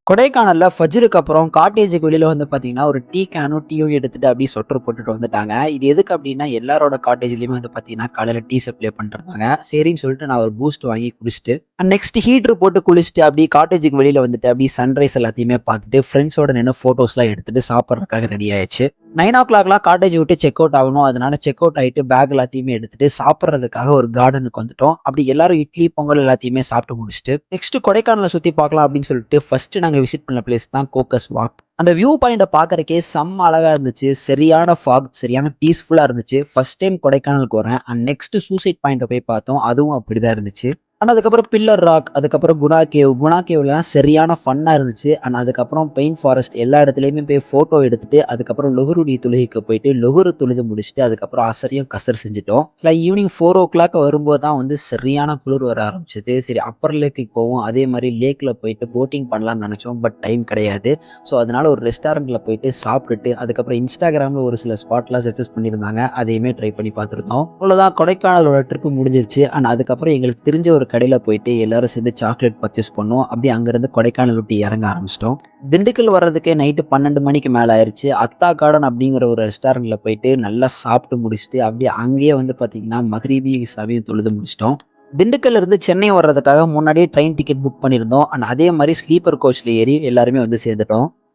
கொடைக்கானல்ல ஃபஜ்ருக்கு அப்புறம் காட்டேஜுக்கு வெளியில வந்து பார்த்தீங்கன்னா, ஒரு டீ கேனும், டீயும் எடுத்துட்டு அப்படியே சொட்டர் போட்டுட்டு வந்துட்டாங்க. இது எதுக்கு அப்டின்னா, எல்லாரோட காட்டேஜ்லயுமே வந்து பார்த்தீங்கன்னா, காலையில டீ சப்ளை பண்ணிட்டுருந்தாங்க. சரின்னு சொல்லிட்டு நான் ஒரு பூஸ்ட் வாங்கி குடிச்சுட்டு, நெக்ஸ்ட் ஹீட்டர் போட்டு குளிச்சுட்டு அப்படியே காட்டேஜுக்கு வெளியில வந்துட்டு, அப்படியே சன்ரைஸ் எல்லாத்தையுமே பார்த்துட்டு, ஃப்ரெண்ட்ஸோட நின்னு ஃபோட்டோஸ்லாம் எடுத்துட்டு சாப்பிடுறதுக்காக ரெடி ஆயாச்சு. 9:00லாம் காட்டேஜ் விட்டு செக் அவுட் ஆகணும். அதனால செக் அவுட் ஆயிட்டு பேக் எல்லாத்தையுமே எடுத்துட்டு சாப்பிடுறதுக்காக ஒரு கார்டனுக்கு வந்துட்டோம். அப்படி எல்லாரும் இட்லி, பொங்கல் எல்லாத்தையுமே சாப்பிட்டு முடிச்சுட்டு, நெக்ஸ்ட் கொடைக்கானல சுத்தி பார்க்கலாம் அப்படின்னு சொல்லிட்டு ஃபர்ஸ்ட் நாங்க விசிட் பண்ண பிளேஸ் தான் கோக்கஸ் வாக். அந்த வியூ பாயிண்ட்ட பார்க்கறக்கே செம்ம அழகா இருந்துச்சு. சரியான ஃபாக், சரியான பீஸ்ஃபுல்லா இருந்துச்சு. ஃபர்ஸ்ட் டைம் கொடைக்கானலுக்கு வரேன். அண்ட் நெக்ஸ்ட் சூசைட் பாயிண்ட்ட போய் பார்த்தோம். அதுவும் அப்படிதான் இருந்துச்சு. ஆனா அதுக்கப்புறம் பில்லர் ராக், அதுக்கப்புறம் குணா கேவ். குணா கேவ்லலாம் சரியான ஃபன்னா இருந்துச்சு. அண்ட் அதுக்கப்புறம் பெயின் ஃபாரஸ்ட் எல்லா இடத்துலயுமே போய் ஃபோட்டோ எடுத்துட்டு, அதுக்கப்புறம் லொகுருடி தொழுகைக்கு போயிட்டு, லொகுரு தொழுது முடிச்சுட்டு, அதுக்கப்புறம் அசரையும் கசர் செஞ்சுட்டோம். ஈவினிங் 4:00 வரும்போது தான் வந்து சரியான குளிர் வர ஆரம்பிச்சது. சரி அப்பர் லேக்குக்கு போவோம். அதே மாரி லேக்ல போயிட்டு போட்டிங் பண்ணலாம்னு நெனச்சோம். பட் டைம் கிடையாது. ஸோ அதனால ஒரு ரெஸ்டாரண்ட்ல போயிட்டு சாப்பிட்டுட்டு, அதுக்கப்புறம் Instagramல ஒரு சில ஸ்பாட்லாம் சஜெஸ்ட் பண்ணியிருந்தாங்க. அதையுமே ட்ரை பண்ணி பார்த்துருந்தோம். அவ்வளோதான் கொடைக்கானலோட ட்ரிப் முடிஞ்சிருச்சு. அண்ட் அதுக்கப்புறம் எங்களுக்கு தெரிஞ்ச ஒரு கடையில போயிட்டு எல்லாரும் சேர்ந்து சாக்லேட் பர்ச்சேஸ் பண்ணோம். அப்படியே அங்கருந்து கொடைக்கானல் விட்டு இறங்க ஆரம்பிச்சுட்டோம். திண்டுக்கல் வர்றதுக்கே நைட்டு 12 மணிக்கு மேல ஆயிருச்சு. அத்தா கார்டன் அப்படிங்கிற ஒரு ரெஸ்டாரண்ட்ல போயிட்டு நல்லா சாப்பிட்டு முடிச்சுட்டு, அப்படியே அங்கேயே வந்து பார்த்தீங்கன்னா, மக்ரிபி இஷாவையும் தொழுது முடிச்சுட்டோம். திண்டுக்கல்ல இருந்து சென்னை வர்றதுக்காக முன்னாடியே ட்ரெயின் டிக்கெட் புக் பண்ணியிருந்தோம். அண்ட் அதே மாரி ஸ்லீப்பர் கோச்ல ஏறி எல்லாருமே வந்து சேர்ந்துட்டோம்.